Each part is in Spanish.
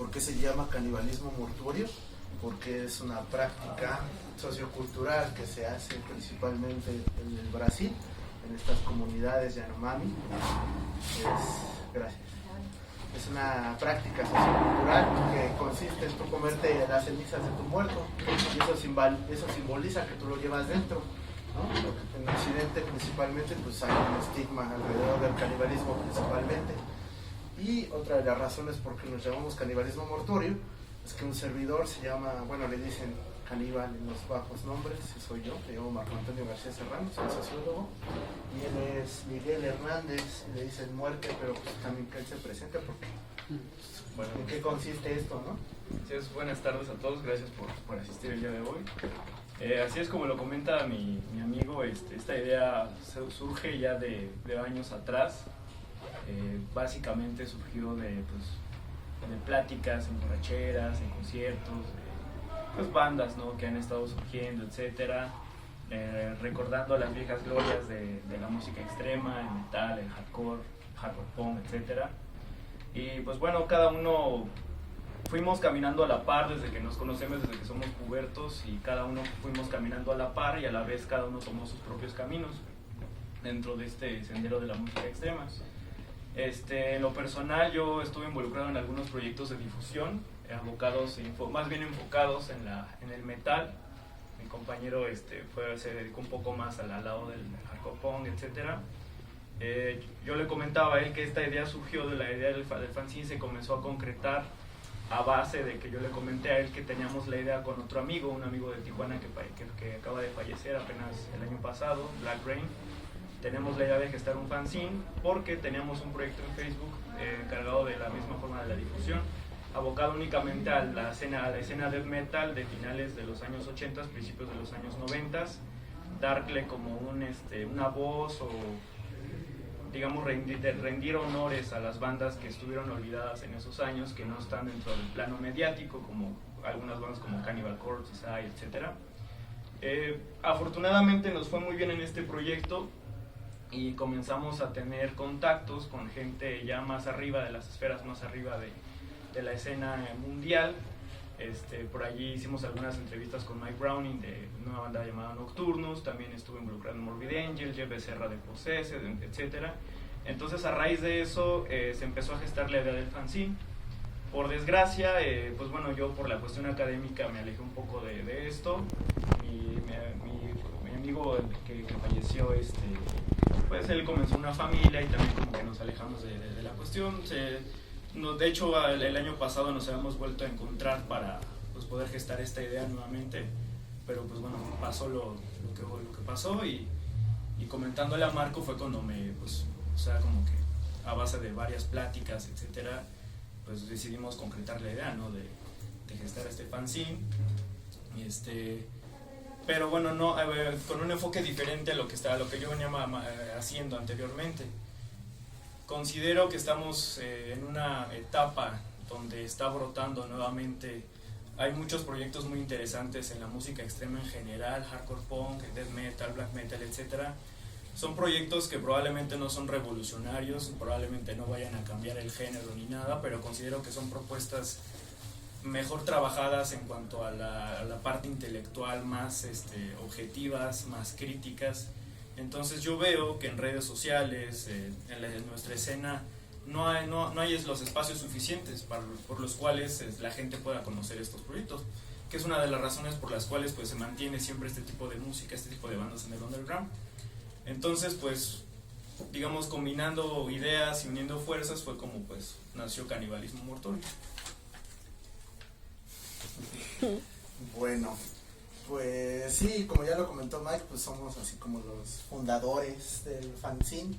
¿Por qué se llama canibalismo mortuorio? Porque es una práctica sociocultural que se hace principalmente en el Brasil, en estas comunidades Yanomami. Gracias. Es una práctica sociocultural que consiste en tú comerte las cenizas de tu muerto, y eso simboliza que tú lo llevas dentro, ¿no? En Occidente principalmente pues hay un estigma alrededor del canibalismo principalmente, y otra de las razones por que nos llamamos canibalismo mortuorio es que un servidor se llama, bueno, le dicen caníbal en los bajos nombres, soy yo, me llamo Marco Antonio García Serrano, soy sociólogo, y él es Miguel Hernández, le dicen muerte, pero pues también que él se presente porque, bueno, ¿en qué consiste esto, no? Así es, buenas tardes a todos, gracias por asistir el día de hoy. Así es como lo comenta mi amigo, esta idea surge ya de años atrás, básicamente surgió de pláticas en borracheras, en conciertos, pues bandas, ¿no?, que han estado surgiendo, etcétera, recordando las viejas glorias de la música extrema, el metal, el hardcore punk, etcétera. Y pues bueno, cada uno fuimos caminando a la par desde que nos conocemos, desde que somos pubertos, y cada uno fuimos caminando a la par y a la vez cada uno tomó sus propios caminos dentro de este sendero de la música extrema. En lo personal yo estuve involucrado en algunos proyectos de difusión, más bien enfocados en el metal. Mi compañero se dedicó un poco más al lado del hardcore punk, etc. Yo le comentaba a él que esta idea surgió de la idea del fanzine, se comenzó a concretar a base de que yo le comenté a él que teníamos la idea con otro amigo, un amigo de Tijuana que acaba de fallecer apenas el año pasado, Black Rain. Tenemos la idea de gestar un fanzine porque teníamos un proyecto en Facebook encargado de la misma forma de la difusión, abocado únicamente a la escena death metal de finales de los años 80, principios de los años 90, darle como una voz o, digamos, rendir honores a las bandas que estuvieron olvidadas en esos años, que no están dentro del plano mediático, como algunas bandas como Cannibal Corpse, etc. Afortunadamente nos fue muy bien en este proyecto y comenzamos a tener contactos con gente ya más arriba, de las esferas más arriba de la escena mundial. Por allí hicimos algunas entrevistas con Mike Browning de una banda llamada Nocturnus, también estuve involucrado en Morbid Angel, Jeff Becerra de Possessed, etc. Entonces a raíz de eso se empezó a gestar la idea del fanzine. Por desgracia, pues bueno, yo por la cuestión académica me alejé un poco de esto. Mi amigo que falleció, pues él comenzó una familia y también como que nos alejamos de la cuestión. De hecho, el año pasado nos habíamos vuelto a encontrar para pues, poder gestar esta idea nuevamente, pero pues bueno, pasó lo que pasó, y comentándole a Marco fue cuando como que a base de varias pláticas, etcétera, pues decidimos concretar la idea, ¿no?, de gestar este fanzine. Pero bueno, no, con un enfoque diferente a lo que yo venía haciendo anteriormente. Considero que estamos en una etapa donde está brotando nuevamente. Hay muchos proyectos muy interesantes en la música extrema en general, hardcore punk, death metal, black metal, etc. Son proyectos que probablemente no son revolucionarios, probablemente no vayan a cambiar el género ni nada, pero considero que son propuestas mejor trabajadas en cuanto a la parte intelectual, más objetivas, más críticas. Entonces yo veo que en redes sociales, en nuestra escena, no hay los espacios suficientes por los cuales la gente pueda conocer estos proyectos, que es una de las razones por las cuales pues, se mantiene siempre este tipo de música, este tipo de bandas en el underground. Entonces, pues, digamos, combinando ideas y uniendo fuerzas fue como pues nació Canibalismo Mortuorio. Bueno, pues sí, como ya lo comentó Mike, pues somos así como los fundadores del fanzine,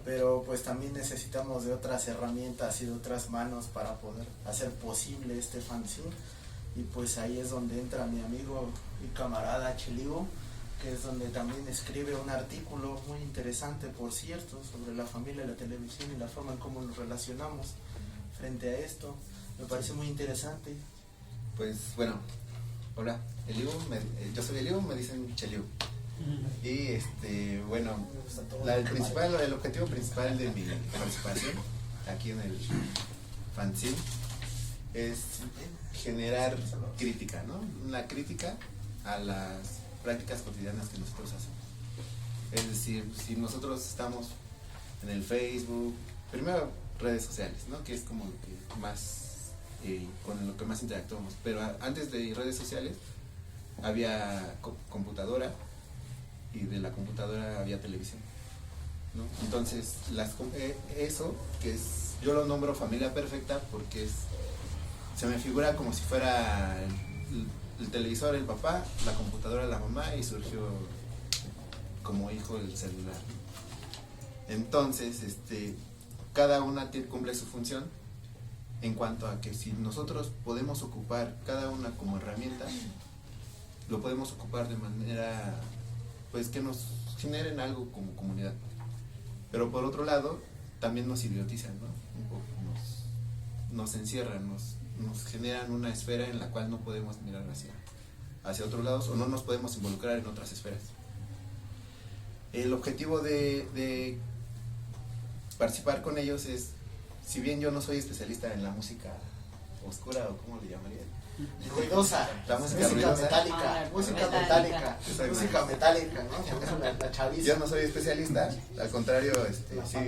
pero pues también necesitamos de otras herramientas y de otras manos para poder hacer posible este fanzine, y pues ahí es donde entra mi amigo y camarada Chelivo, que es donde también escribe un artículo muy interesante, por cierto, sobre la familia, la televisión y la forma en cómo nos relacionamos frente a esto. Me parece muy interesante. Pues bueno, hola, yo soy Eliu, me dicen Cheliu. Y bueno, el objetivo principal de mi participación aquí en el fanzine es generar crítica, ¿no? Una crítica a las prácticas cotidianas que nosotros hacemos. Es decir, si nosotros estamos en el Facebook, primero redes sociales, ¿no? Que es como lo que más, con lo que más interactuamos. Pero antes de redes sociales había computadora, y de la computadora había televisión, ¿no? Entonces, eso, que es, yo lo nombro familia perfecta porque se me figura como si fuera el televisor el papá, la computadora la mamá, y surgió como hijo el celular. Entonces, cada una cumple su función, en cuanto a que si nosotros podemos ocupar cada una como herramienta, lo podemos ocupar de manera, pues, que nos generen algo como comunidad. Pero por otro lado, también nos idiotizan, ¿no? Un poco nos encierran, nos generan una esfera en la cual no podemos mirar hacia otros lados, o no nos podemos involucrar en otras esferas. El objetivo de participar con ellos es, si bien yo no soy especialista en la música oscura, o ¿cómo le llamaría? Ruidosa, la música ruidosa, metálica, música metálica, ¿no? La chaviza. Yo no soy especialista, al contrario, sí,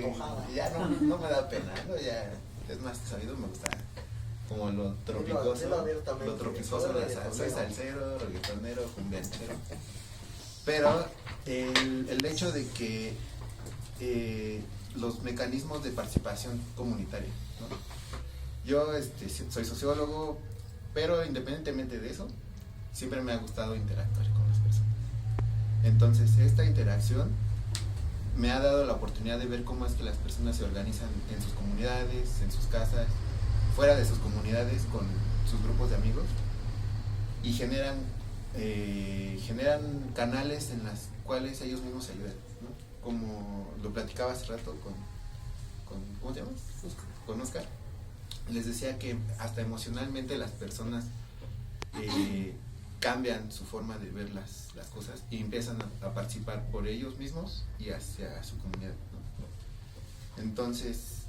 ya no me da pena, ¿no? Ya es más sabido, me gusta como lo tropicoso, soy salsero, reggaetonero, cumbianchero. Pero el hecho de que los mecanismos de participación comunitaria, ¿no? Yo soy sociólogo, pero independientemente de eso, siempre me ha gustado interactuar con las personas. Entonces, esta interacción me ha dado la oportunidad de ver cómo es que las personas se organizan en sus comunidades, en sus casas, fuera de sus comunidades, con sus grupos de amigos, y generan canales en las cuales ellos mismos se ayudan, ¿no? Como lo platicaba hace rato con ¿cómo se llama? Con Oscar. Les decía que hasta emocionalmente las personas cambian su forma de ver las cosas y empiezan a participar por ellos mismos y hacia su comunidad, ¿no? Entonces,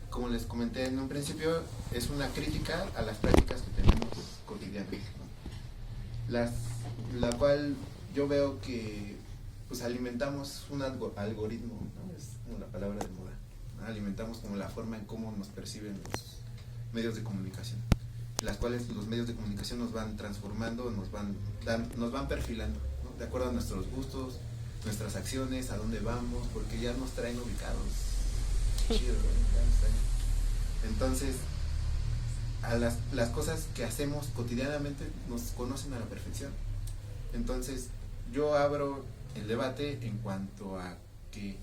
como les comenté en un principio, es una crítica a las prácticas que tenemos cotidianas, ¿no? La cual yo veo que, pues, alimentamos un algoritmo, ¿no? Es como la palabra de moda, ¿no? Alimentamos como la forma en cómo nos perciben los medios de comunicación, las cuales los medios de comunicación nos van transformando, nos van perfilando, ¿no? De acuerdo a nuestros gustos, nuestras acciones, a dónde vamos, porque ya nos traen ubicados. Chido, ¿no? Entonces, a las cosas que hacemos cotidianamente nos conocen a la perfección. Entonces, yo abro el debate en cuanto a que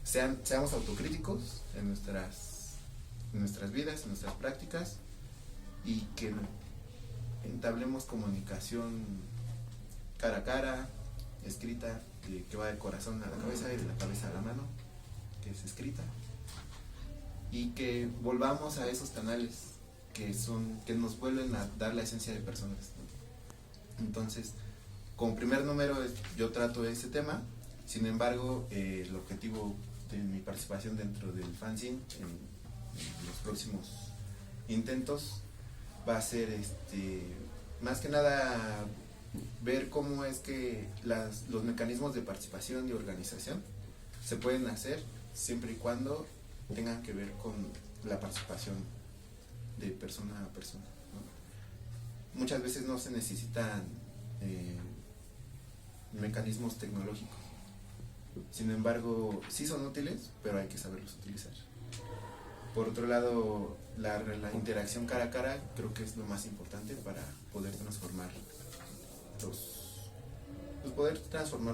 seamos autocríticos en nuestras vidas, en nuestras prácticas, y que entablemos comunicación cara a cara, escrita, que va del corazón a la cabeza y de la cabeza a la mano, que es escrita, y que volvamos a esos canales que nos vuelven a dar la esencia de personas, ¿no? Entonces, como primer número yo trato ese tema. Sin embargo, el objetivo de mi participación dentro del fanzine en los próximos intentos va a ser más que nada ver cómo es que los mecanismos de participación y organización se pueden hacer siempre y cuando tengan que ver con la participación de persona a persona, ¿no? Muchas veces no se necesitan mecanismos tecnológicos. Sin embargo, sí son útiles, pero hay que saberlos utilizar. Por otro lado, la interacción cara a cara creo que es lo más importante para poder transformar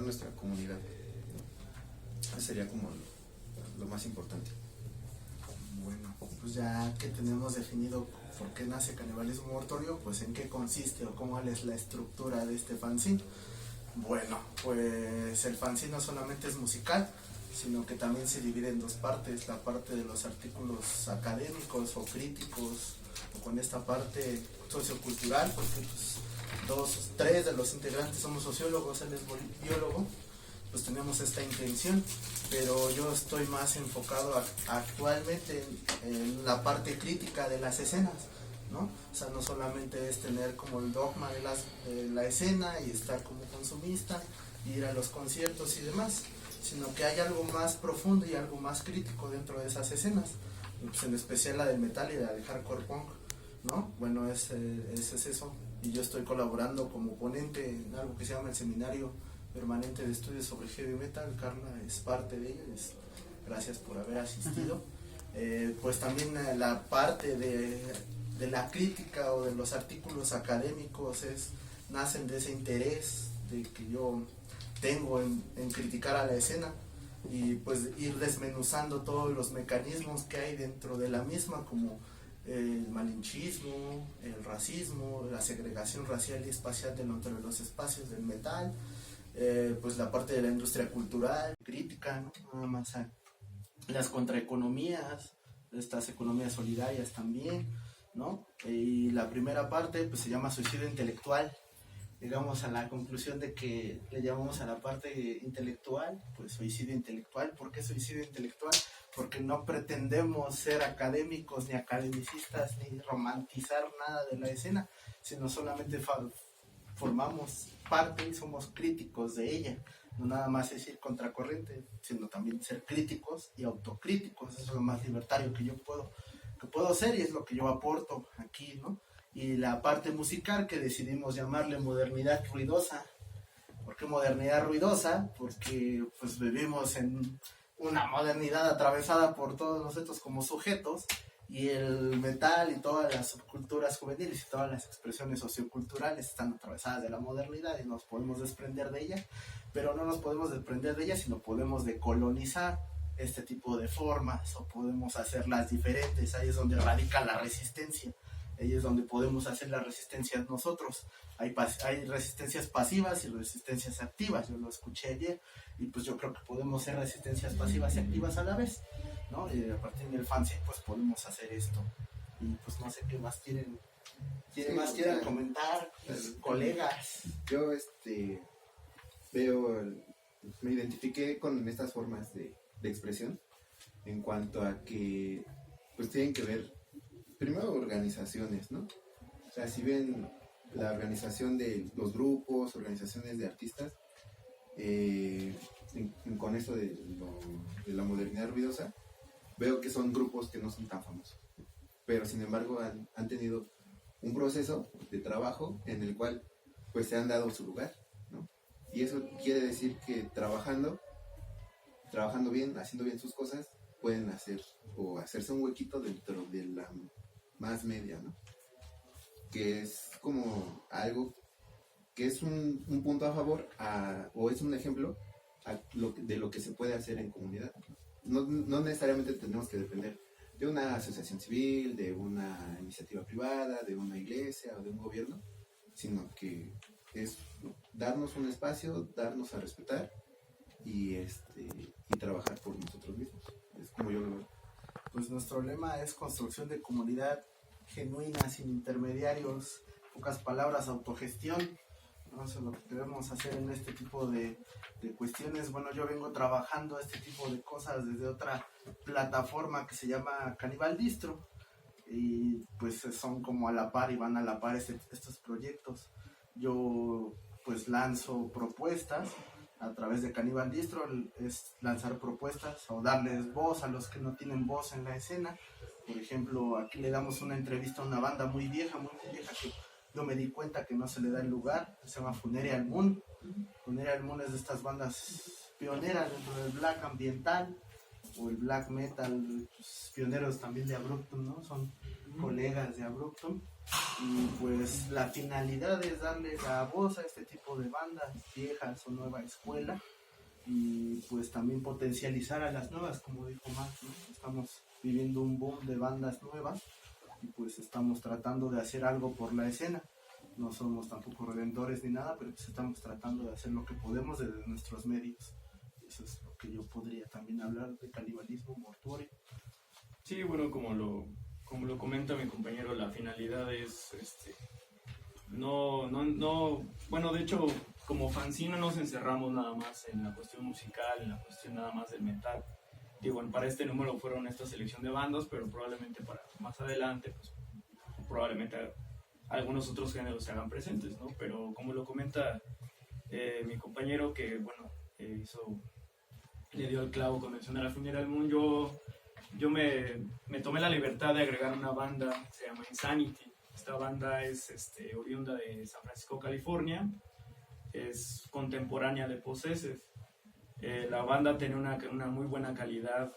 nuestra comunidad, ¿no? Eso sería como lo más importante. Bueno, pues ya que tenemos definido por qué nace Canibalismo Mortuorio, pues en qué consiste o cómo es la estructura de este fanzine. Bueno, pues el fanzine no solamente es musical, sino que también se divide en dos partes: la parte de los artículos académicos o críticos, o con esta parte sociocultural, porque pues tres de los integrantes somos sociólogos, él es biólogo. Pues tenemos esta intención, pero yo estoy más enfocado actualmente en la parte crítica de las escenas, ¿no? O sea, no solamente es tener como el dogma de la escena y estar como consumista, ir a los conciertos y demás, sino que hay algo más profundo y algo más crítico dentro de esas escenas, pues en especial la del metal y la del hardcore punk, ¿no? Bueno, es eso, y yo estoy colaborando como ponente en algo que se llama el Seminario Permanente de Estudios sobre Heavy Metal. Carla es parte de ello, gracias por haber asistido. Pues también la parte de la crítica o de los artículos académicos nacen de ese interés de que yo tengo en criticar a la escena y pues ir desmenuzando todos los mecanismos que hay dentro de la misma, como el malinchismo, el racismo, la segregación racial y espacial dentro de los espacios del metal, pues la parte de la industria cultural, crítica, ¿no? Nada más a las contraeconomías, estas economías solidarias también, ¿no? Y la primera parte pues se llama suicidio intelectual. Llegamos a la conclusión de que le llamamos a la parte intelectual, pues suicidio intelectual. ¿Por qué suicidio intelectual? Porque no pretendemos ser académicos ni academicistas ni romantizar nada de la escena, sino solamente formamos parte y somos críticos de ella. No nada más es ir contracorriente, sino también ser críticos y autocríticos. Eso es lo más libertario que yo puedo ser y es lo que yo aporto aquí, ¿no? Y la parte musical, que decidimos llamarle modernidad ruidosa. ¿Por qué modernidad ruidosa? Porque pues vivimos en una modernidad atravesada por todos nosotros como sujetos, y el metal y todas las subculturas juveniles y todas las expresiones socioculturales están atravesadas de la modernidad y nos podemos desprender de ella, pero no nos podemos desprender de ella, sino podemos decolonizar este tipo de formas o podemos hacerlas diferentes. Ahí es donde radica la resistencia. Ahí es donde podemos hacer las resistencias nosotros. Hay resistencias pasivas y resistencias activas. Yo lo escuché ayer y pues yo creo que podemos ser resistencias pasivas y activas a la vez, ¿no? Y a partir del fanzine pues podemos hacer esto. Y pues no sé qué más quieren comentar, pues, colegas. Yo me identifiqué con estas formas de expresión en cuanto a que pues tienen que ver primero organizaciones, ¿no? O sea, si ven la organización de los grupos, organizaciones de artistas, con esto de la modernidad ruidosa, veo que son grupos que no son tan famosos, pero sin embargo han tenido un proceso de trabajo en el cual pues se han dado su lugar, ¿no? Y eso quiere decir que trabajando bien, haciendo bien sus cosas, pueden hacerse un huequito dentro de la más media, ¿no? Que es como algo que es un punto a favor o es un ejemplo de lo que se puede hacer en comunidad. No necesariamente tenemos que depender de una asociación civil, de una iniciativa privada, de una iglesia o de un gobierno, sino que es darnos un espacio, darnos a respetar y trabajar por nosotros mismos. Es como yo lo veo. Pues nuestro lema es construcción de comunidad genuina, sin intermediarios, pocas palabras, autogestión. ¿No? Eso es lo que debemos hacer en este tipo de cuestiones. Bueno, yo vengo trabajando este tipo de cosas desde otra plataforma que se llama Canibal Distro, y pues son como a la par y van a la par estos proyectos. Yo pues lanzo propuestas a través de Canibal Distro, es lanzar propuestas o darles voz a los que no tienen voz en la escena. Por ejemplo, aquí le damos una entrevista a una banda muy vieja que yo me di cuenta que no se le da el lugar, se llama Funeral Moon. Funeral Moon es de estas bandas pioneras dentro del black ambiental o el black metal, pues, pioneros también de Abruptum, ¿no? Son colegas de Abruptum. Y pues la finalidad es darle la voz a este tipo de bandas viejas o nueva escuela, y pues también potencializar a las nuevas, como dijo Max, ¿no? Estamos viviendo un boom de bandas nuevas y pues estamos tratando de hacer algo por la escena. No somos tampoco redentores ni nada, pero pues estamos tratando de hacer lo que podemos desde nuestros medios. Eso es lo que yo podría también hablar de canibalismo mortuorio. Sí, bueno, como lo comenta mi compañero, la finalidad es bueno, de hecho, como fanzine no nos encerramos nada más en la cuestión musical, en la cuestión nada más del metal. Digo, para este número fueron esta selección de bandas, pero probablemente para más adelante, pues probablemente algunos otros géneros se hagan presentes, ¿no? Pero como lo comenta mi compañero, que bueno, le dio el clavo con mencionar a Funeral Moon, yo me tomé la libertad de agregar una banda, se llama Insanity. Esta banda es oriunda de San Francisco, California, es contemporánea de Possessed. La banda tiene una muy buena calidad.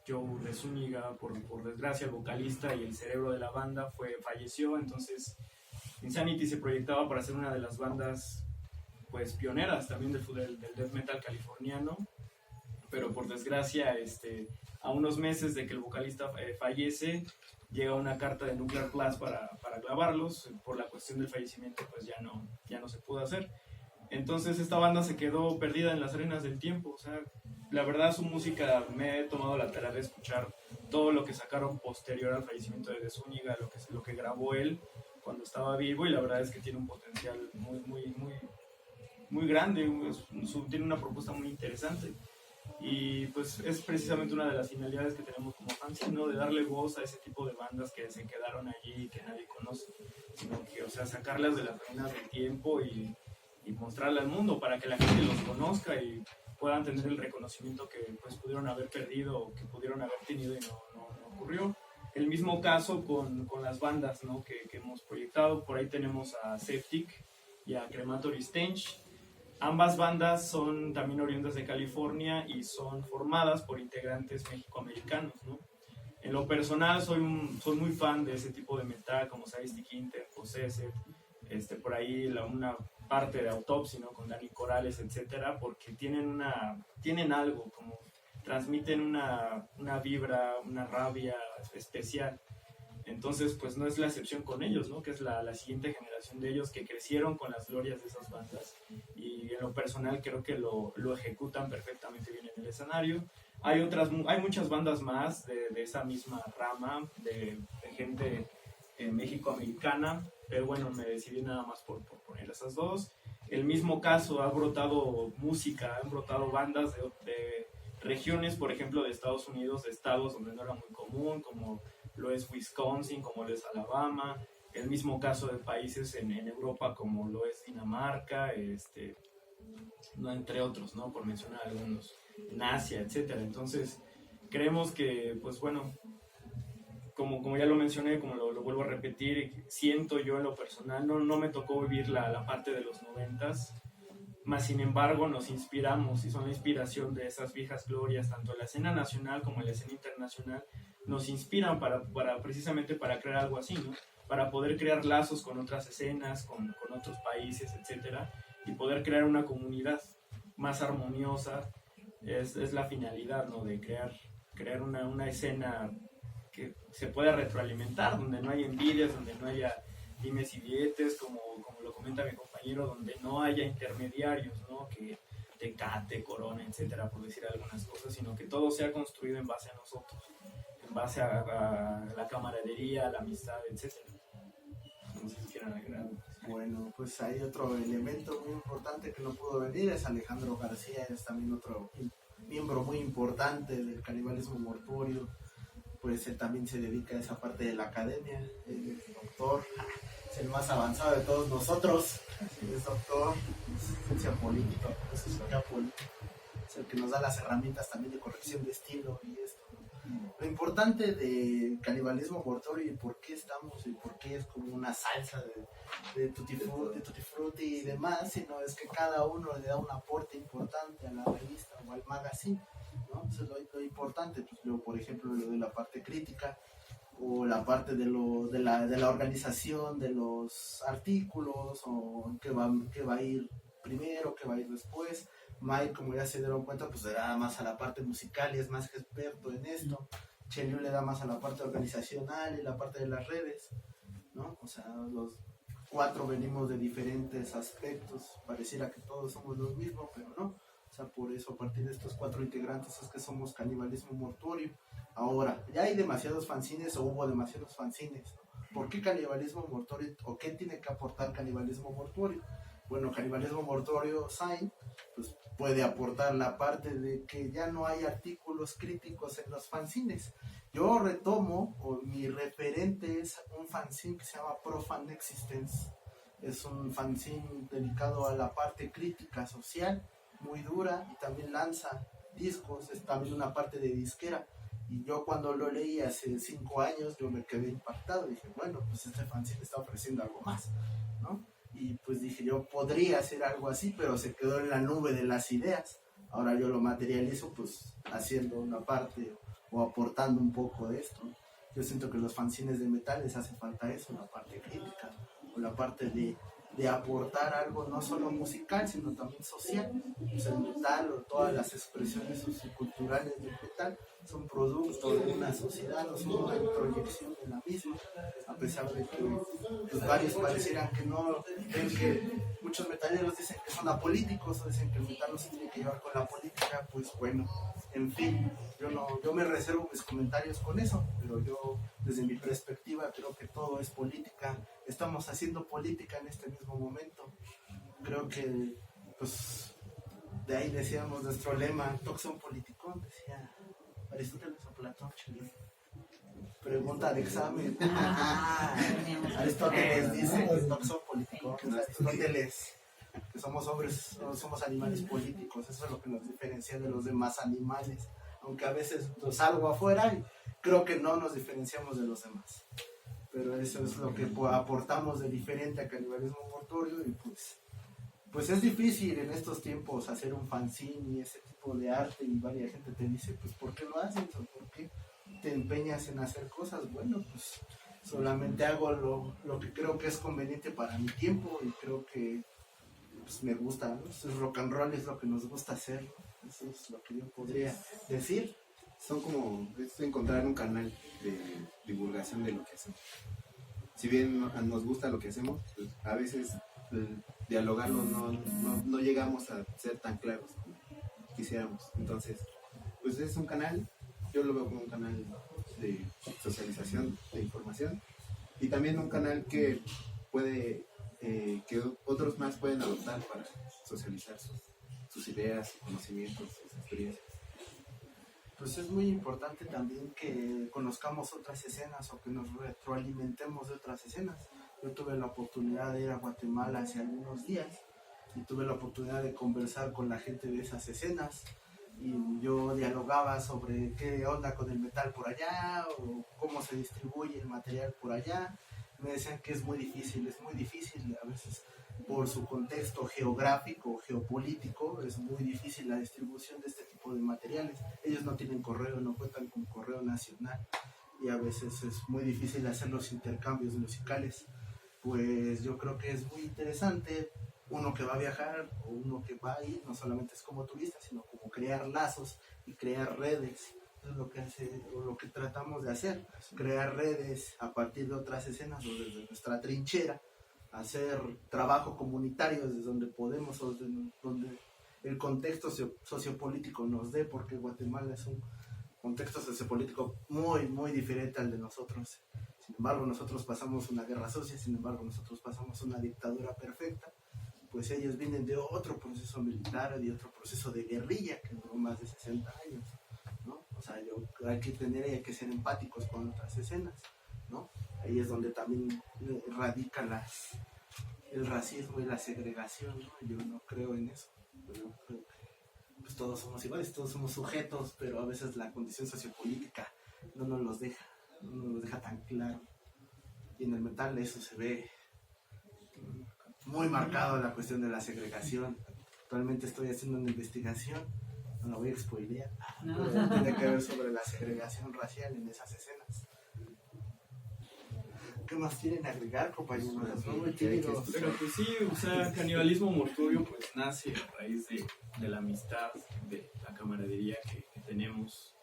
Joe de Zúñiga, por desgracia, el vocalista y el cerebro de la banda falleció, entonces Insanity se proyectaba para ser una de las bandas pues pioneras también del death metal californiano, pero por desgracia a unos meses de que el vocalista fallece, llega una carta de Nuclear Blast para grabarlos. Por la cuestión del fallecimiento pues ya no se pudo hacer. Entonces esta banda se quedó perdida en las arenas del tiempo. O sea, la verdad su música, me he tomado la tarea de escuchar todo lo que sacaron posterior al fallecimiento de Zúñiga, lo que grabó él cuando estaba vivo, y la verdad es que tiene un potencial muy grande, tiene una propuesta muy interesante. Y pues es precisamente una de las finalidades que tenemos como fans, ¿no? De darle voz a ese tipo de bandas que se quedaron allí y que nadie conoce, sino que, o sea, sacarlas de las arenas del tiempo y mostrarlas al mundo para que la gente los conozca y puedan tener el reconocimiento que pues pudieron haber perdido o que pudieron haber tenido y no ocurrió. El mismo caso con las bandas, ¿no? que hemos proyectado. Por ahí tenemos a Septic y a Crematory Stench. Ambas bandas son también oriundas de California y son formadas por integrantes mexicoamericanos, ¿no? En lo personal soy muy fan de ese tipo de metal, como Sadistic Intent, Possessed, por ahí una parte de Autopsy, ¿no? Con Dani Corrales, etcétera, porque tienen algo, como transmiten una vibra, una rabia especial. Entonces, pues no es la excepción con ellos, ¿no? Que es la siguiente generación de ellos que crecieron con las glorias de esas bandas. Y en lo personal creo que lo ejecutan perfectamente bien en el escenario. Hay muchas bandas más de esa misma rama, de gente mexicoamericana, pero bueno, me decidí nada más por poner esas dos. El mismo caso, ha brotado música, han brotado bandas de regiones, por ejemplo, de Estados Unidos, de estados donde no era muy común, como lo es Wisconsin, como lo es Alabama. El mismo caso de países en Europa, como lo es Dinamarca, no, entre otros, ¿no? Por mencionar algunos, en Asia, etcétera. Entonces, creemos que, pues bueno, como ya lo mencioné, como lo vuelvo a repetir, siento yo en lo personal, no me tocó vivir la parte de los 90s, más sin embargo nos inspiramos y son la inspiración de esas viejas glorias, tanto en la escena nacional como en la escena internacional, nos inspiran precisamente para crear algo así, ¿no? Para poder crear lazos con otras escenas, con otros países, etcétera, y poder crear una comunidad más armoniosa. Es la finalidad, ¿no? De crear una escena que se pueda retroalimentar, donde no haya envidias, donde no haya dimes y diretes, como lo comenta mi compañero, donde no haya intermediarios, ¿no? Que Tecate, Corona, etcétera, por decir algunas cosas, sino que todo sea construido en base a nosotros, en base a la camaradería, a la amistad, etcétera. No sé si quieran agregar. Bueno, pues hay otro elemento muy importante que no pudo venir, es Alejandro García, es también otro miembro muy importante del Canibalismo Mortuorio. Pues él también se dedica a esa parte de la academia, el doctor, es el más avanzado de todos nosotros, es doctor, es ciencia política, es el que nos da las herramientas también de corrección de estilo y esto. Lo importante del Canibalismo Mortuorio y por qué estamos y por qué es como una salsa de tutti frutti y demás, sino es que cada uno le da un aporte importante a la revista o al magazine, ¿no? Eso es lo importante. Pues, luego, por ejemplo, lo de la parte crítica o la parte de la organización de los artículos, o qué va a ir primero, qué va a ir después. Mike, como ya se dieron cuenta, pues le da más a la parte musical y es más experto en esto. Cheliu le da más a la parte organizacional y la parte de las redes, ¿no? O sea, los cuatro venimos de diferentes aspectos, pareciera que todos somos los mismos, pero no. O sea, por eso a partir de estos cuatro integrantes es que somos Canibalismo Mortuorio. Ahora, ya hay demasiados fanzines o hubo demasiados fanzines, ¿no? ¿por qué Canibalismo Mortuorio o qué tiene que aportar Canibalismo Mortuorio? Bueno, Canibalismo Mortuorio Sign pues puede aportar la parte de que ya no hay artículos críticos en los fanzines. Yo retomo, o mi referente es un fanzine que se llama Profane Existence. Es un fanzine dedicado a la parte crítica social, muy dura, y también lanza discos, es también una parte de disquera. Y yo cuando lo leí hace 5 años, yo me quedé impactado. Dije, bueno, pues este fanzine está ofreciendo algo más, ¿no? Y pues dije, yo podría hacer algo así, pero se quedó en la nube de las ideas. Ahora yo lo materializo pues haciendo una parte o aportando un poco de esto. Yo siento que los fanzines de metal les hace falta eso, la parte crítica o la parte de aportar algo no solo musical, sino también social. Pues el metal o todas las expresiones socioculturales del metal son producto de una sociedad, no son una proyección de la misma, a pesar de que pues, varios parecieran que no, ven que muchos metaleros dicen que son apolíticos o dicen que el metal no se tiene que llevar con la política. Pues bueno, en fin, yo me reservo mis comentarios con eso, pero yo desde mi perspectiva creo que todo es política, estamos haciendo política en este mismo momento. Creo que pues de ahí decíamos nuestro lema, toxon politicón, decía Aristóteles o Platón, chile. Pregunta de examen. Aristóteles dice que toxon politicón, Aristóteles, que somos hombres, no somos animales políticos, eso es lo que nos diferencia de los demás animales, aunque a veces nos salgo afuera y creo que no nos diferenciamos de los demás, pero eso es lo que aportamos de diferente a Canibalismo Mortuorio. Y pues es difícil en estos tiempos hacer un fanzine y ese tipo de arte, y varias gente te dice, pues ¿por qué lo haces? ¿O por qué te empeñas en hacer cosas? Bueno, pues solamente hago lo que creo que es conveniente para mi tiempo, y creo que pues me gusta, ¿no? Entonces, rock and roll es lo que nos gusta hacer, ¿no? Eso es lo que yo podría decir. Son como, es encontrar un canal de divulgación de lo que hacemos. Si bien nos gusta lo que hacemos, pues a veces dialogarlo no llegamos a ser tan claros como quisiéramos. Entonces, pues es un canal, yo lo veo como un canal de socialización, de información, y también un canal que puede, que otros más pueden adoptar para socializar sus ideas, sus conocimientos, sus experiencias. Pues es muy importante también que conozcamos otras escenas o que nos retroalimentemos de otras escenas. Yo tuve la oportunidad de ir a Guatemala hace algunos días y tuve la oportunidad de conversar con la gente de esas escenas, y yo dialogaba sobre qué onda con el metal por allá o cómo se distribuye el material por allá. Me decían que es muy difícil a veces por su contexto geográfico, geopolítico, es muy difícil la distribución de este tipo de materiales. Ellos no tienen correo, no cuentan con correo nacional, y a veces es muy difícil hacer los intercambios musicales. Pues yo creo que es muy interesante uno que va a viajar o uno que va a ir, no solamente es como turista, sino como crear lazos y crear redes. Eso es lo que hace, o lo que tratamos de hacer, crear redes a partir de otras escenas o desde nuestra trinchera, hacer trabajo comunitario desde donde podemos o desde donde el contexto sociopolítico nos dé, porque Guatemala es un contexto sociopolítico muy, muy diferente al de nosotros. Sin embargo, nosotros pasamos una guerra sucia, sin embargo, nosotros pasamos una dictadura perfecta. Pues ellos vienen de otro proceso militar, de otro proceso de guerrilla que duró más de 60 años, ¿no? O sea, hay que ser empáticos con otras escenas, ¿no? Ahí es donde también radica el racismo y la segregación, ¿no? Yo no creo en eso. Yo creo que pues todos somos iguales, todos somos sujetos, pero a veces la condición sociopolítica no nos deja tan claro. Y en el metal eso se ve muy marcado, la cuestión de la segregación. Actualmente estoy haciendo una investigación, no la voy a spoilear, pero tiene que ver sobre la segregación racial en esas escenas. ¿Qué más quieren agregar, compañeros? Pero pues sí, o sea, Canibalismo Mortuorio pues nace a raíz de la amistad, de la camaradería que tenemos.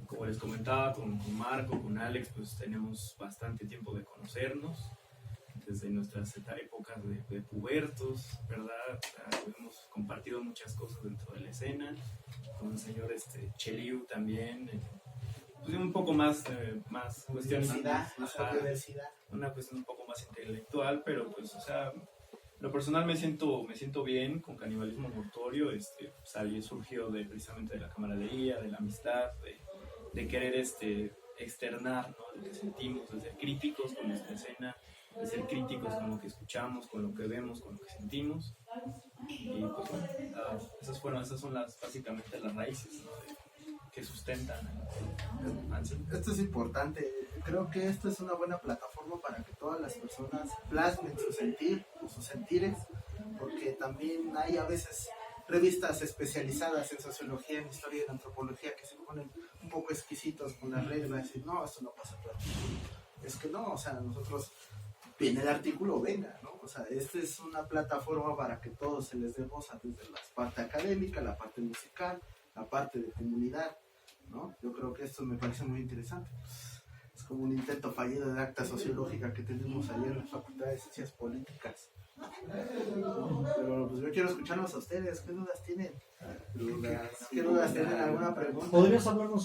Como les comentaba, con Marco, con Alex, pues tenemos bastante tiempo de conocernos, desde nuestras épocas de pubertos, ¿verdad? Hemos compartido muchas cosas dentro de la escena, con el señor Cheliu también, pues, un poco más cuestiones, Diversidad, más ajá, diversidad. una cuestión un poco más intelectual, pero pues, o sea, lo personal me siento bien con Canibalismo Mortuorio. Surgió precisamente de la camaradería, de la amistad, de querer externar, ¿no?, lo que sentimos, de ser críticos con nuestra escena, de ser críticos con lo que escuchamos, con lo que vemos, con lo que sentimos. Y pues bueno, esas son básicamente las raíces, ¿no?, que sustentan Esto es importante. Creo que esto es una buena plataforma para que todas las personas plasmen su sentir o sus sentires, porque también hay a veces revistas especializadas en sociología, en historia y en antropología que se ponen un poco exquisitos con las reglas y no, esto no pasa por aquí. Es que no, o sea, nosotros viene el artículo, venga, ¿no? O sea, esta es una plataforma para que todos se les dé voz desde la parte académica, la parte musical, la parte de comunidad, ¿no? Yo creo que esto me parece muy interesante. Es como un intento fallido de acta sociológica que tenemos ahí en la Facultad de Ciencias Políticas. Pero pues yo quiero escucharlos a ustedes. ¿Qué dudas tienen? ¿Qué dudas tienen? ¿Alguna pregunta? ¿Podrías hablarnos